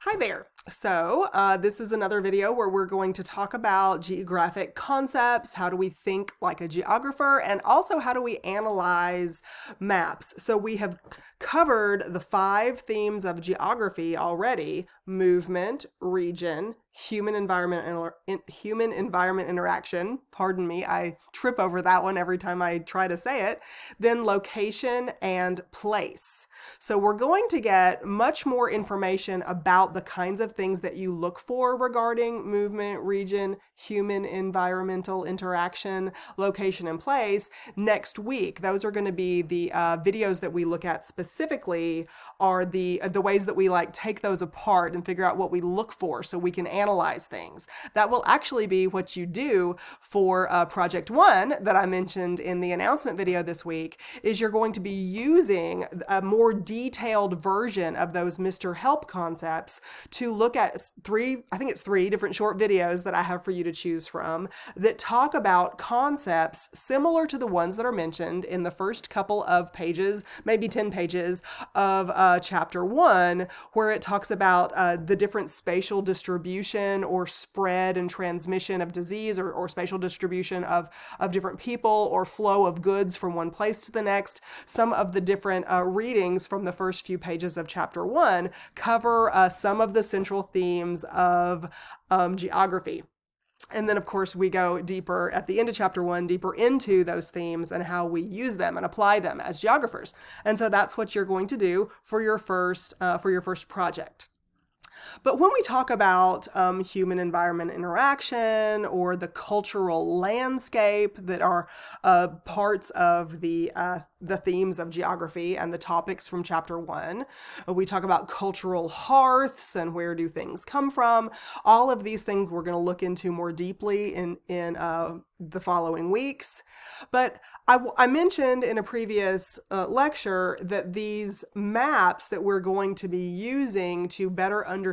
Hi there. So this is another video where we're going to talk about geographic concepts. How do we think like a geographer? And also how do we analyze maps? So we have covered the 5 themes of geography already: movement, region, human environment interaction. Pardon me, I trip over that one every time I try to say it. Then location and place. So we're going to get much more information about the kinds of things that you look for regarding movement, region, human environmental interaction, location, and place next week. Those are going to be the videos that we look at specifically, are the ways that we like take those apart and figure out what we look for so we can analyze things. That will actually be what you do for Project 1 that I mentioned in the announcement video this week. Is you're going to be using a more detailed version of those Mr. Help concepts to look at three different short videos that I have for you to choose from that talk about concepts similar to the ones that are mentioned in the first couple of pages, maybe 10 pages of chapter 1, where it talks about the different spatial distribution or spread and transmission of disease, or spatial distribution of different people, or flow of goods from one place to the next. Some of the different readings from the first few pages of chapter 1 cover some of the central themes of geography. And then, of course, we go deeper at the end of chapter 1, deeper into those themes and how we use them and apply them as geographers. And so that's what you're going to do for your first project. But when we talk about human-environment interaction or the cultural landscape that are parts of the themes of geography and the topics from chapter 1, we talk about cultural hearths and where do things come from. All of these things we're going to look into more deeply in the following weeks. But I mentioned in a previous lecture that these maps that we're going to be using to better understand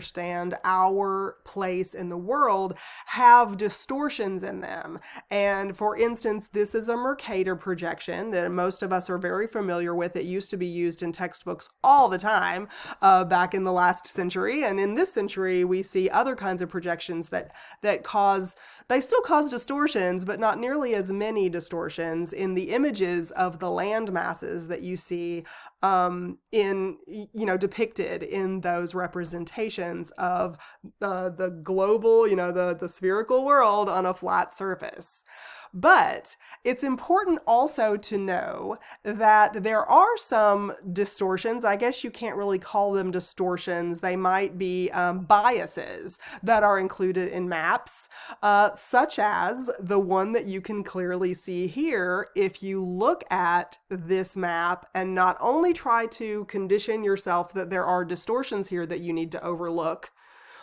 our place in the world have distortions in them. And for instance, this is a Mercator projection that most of us are very familiar with. It used to be used in textbooks all the time back in the last century. And in this century, we see other kinds of projections that still cause distortions, but not nearly as many distortions in the images of the land masses that you see depicted in those representations of the global, the spherical world on a flat surface. But it's important also to know that there are some distortions. I guess you can't really call them distortions. They might be biases that are included in maps, such as the one that you can clearly see here if you look at this map and not only try to condition yourself that there are distortions here that you need to overlook,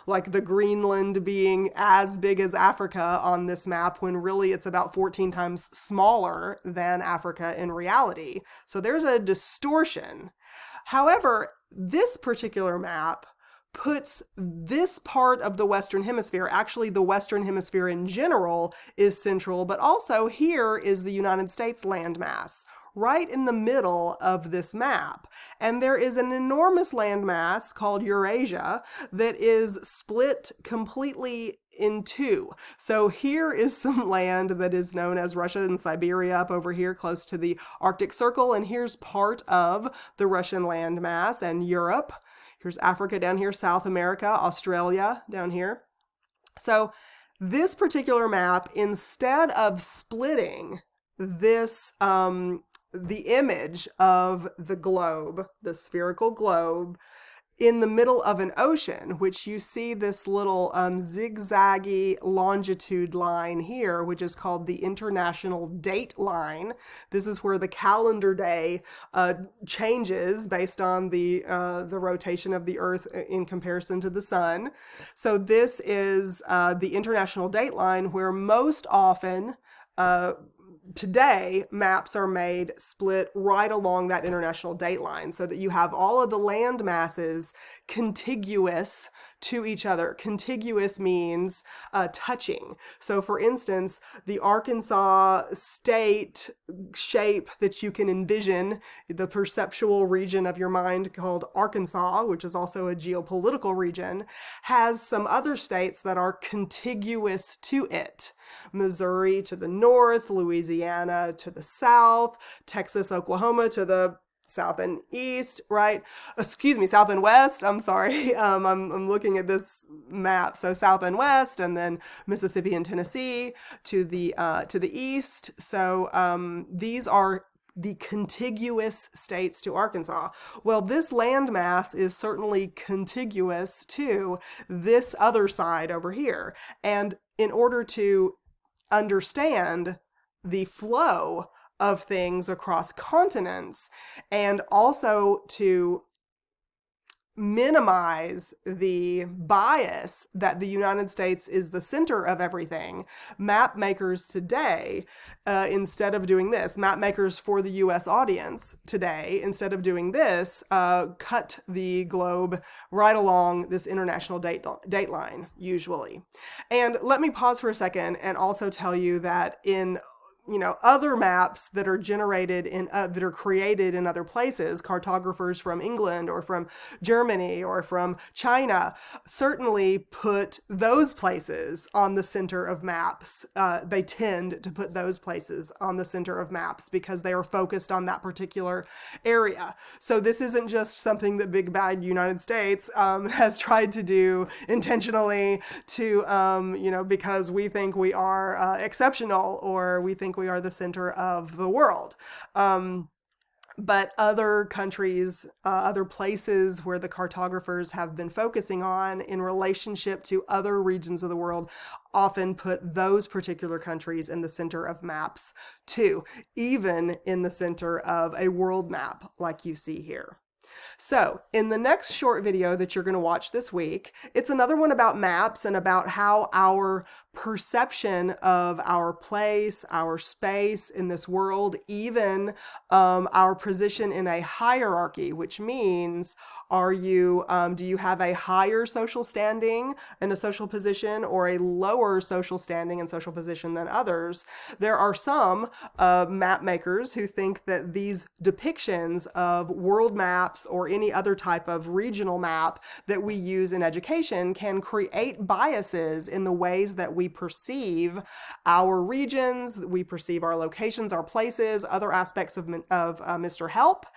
like the Greenland being as big as Africa on this map, when really it's about 14 times smaller than Africa in reality. So there's a distortion. However, this particular map puts this part of the Western Hemisphere, actually the Western Hemisphere in general is central, but also here is the United States landmass, right in the middle of this map. And there is an enormous landmass called Eurasia that is split completely in two. So here is some land that is known as Russia and Siberia up over here close to the Arctic Circle, and here's part of the Russian landmass and Europe. Here's Africa down here, South America, Australia down here. So this particular map, instead of splitting this the image of the globe, the spherical globe, in the middle of an ocean, which you see this little zigzaggy longitude line here, which is called the international date line. This is where the calendar day changes based on the rotation of the Earth in comparison to the sun. So this is the international date line, where most often today, maps are made split right along that international date line so that you have all of the land masses contiguous to each other. Contiguous means touching. So for instance, the Arkansas state shape that you can envision, the perceptual region of your mind called Arkansas, which is also a geopolitical region, has some other states that are contiguous to it. Missouri to the north, Louisiana to the south, Texas, Oklahoma to the south and east, right? Excuse me, south and west. I'm sorry. I'm looking at this map. So south and west, and then Mississippi and Tennessee to the east. So these are the contiguous states to Arkansas. Well, this landmass is certainly contiguous to this other side over here. And in order to understand the flow of things across continents, and also to minimize the bias that the United States is the center of everything, map makers today, instead of doing this, map makers for the US audience today, instead of doing this, cut the globe right along this international date line, usually. And let me pause for a second and also tell you that in other maps that are generated that are created in other places, cartographers from England or from Germany or from China certainly put those places on the center of maps. They tend to put those places on the center of maps because they are focused on that particular area. So this isn't just something that big bad United States has tried to do intentionally to, because we think we are exceptional, or we think we are the center of the world. But other countries, other places where the cartographers have been focusing on in relationship to other regions of the world often put those particular countries in the center of maps too, even in the center of a world map like you see here. So in the next short video that you're going to watch this week, it's another one about maps and about how our perception of our place, our space in this world, even our position in a hierarchy, which means do you have a higher social standing and a social position, or a lower social standing and social position than others? There are some map makers who think that these depictions of world maps or any other type of regional map that we use in education can create biases in the ways that we perceive our regions, we perceive our locations, our places, other aspects of Mr. Help.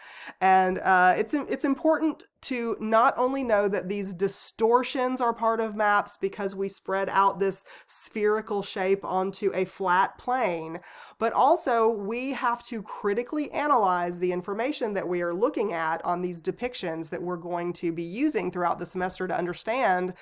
And it's important to not only know that these distortions are part of maps because we spread out this spherical shape onto a flat plane, but also we have to critically analyze the information that we are looking at on these depictions that we're going to be using throughout the semester to understand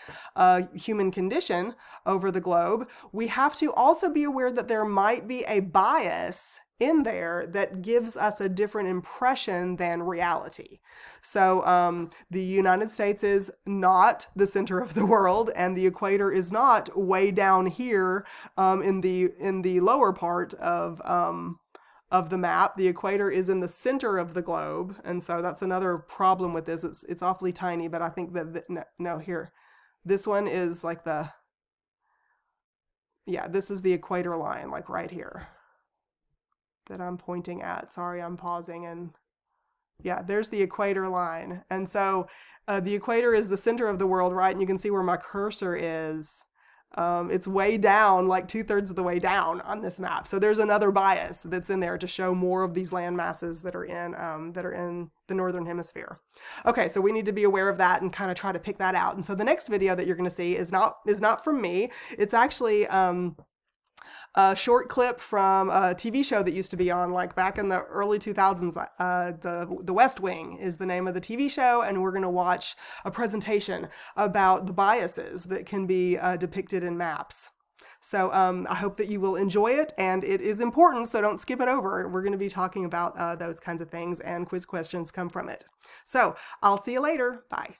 human condition over the globe. We have to also be aware that there might be a bias in there that gives us a different impression than reality. So the United States is not the center of the world, and the equator is not way down here in the lower part of the map. The equator is in the center of the globe, and so that's another problem with this. It's awfully tiny, but I think that no, here, this one is like this is the equator line, like right here, that I'm pointing at. Sorry, I'm pausing, and yeah, there's the equator line. And so the equator is the center of the world, right? And you can see where my cursor is. It's way down, like 2/3 of the way down on this map. So there's another bias that's in there to show more of these land masses that are in the northern hemisphere. Okay, so we need to be aware of that and kind of try to pick that out. And so the next video that you're going to see is not from me. It's actually a short clip from a TV show that used to be on, like back in the early 2000s. The West Wing is the name of the TV show, and we're going to watch a presentation about the biases that can be depicted in maps. So I hope that you will enjoy it, and it is important, so don't skip it over. We're going to be talking about those kinds of things, and quiz questions come from it. So I'll see you later. Bye.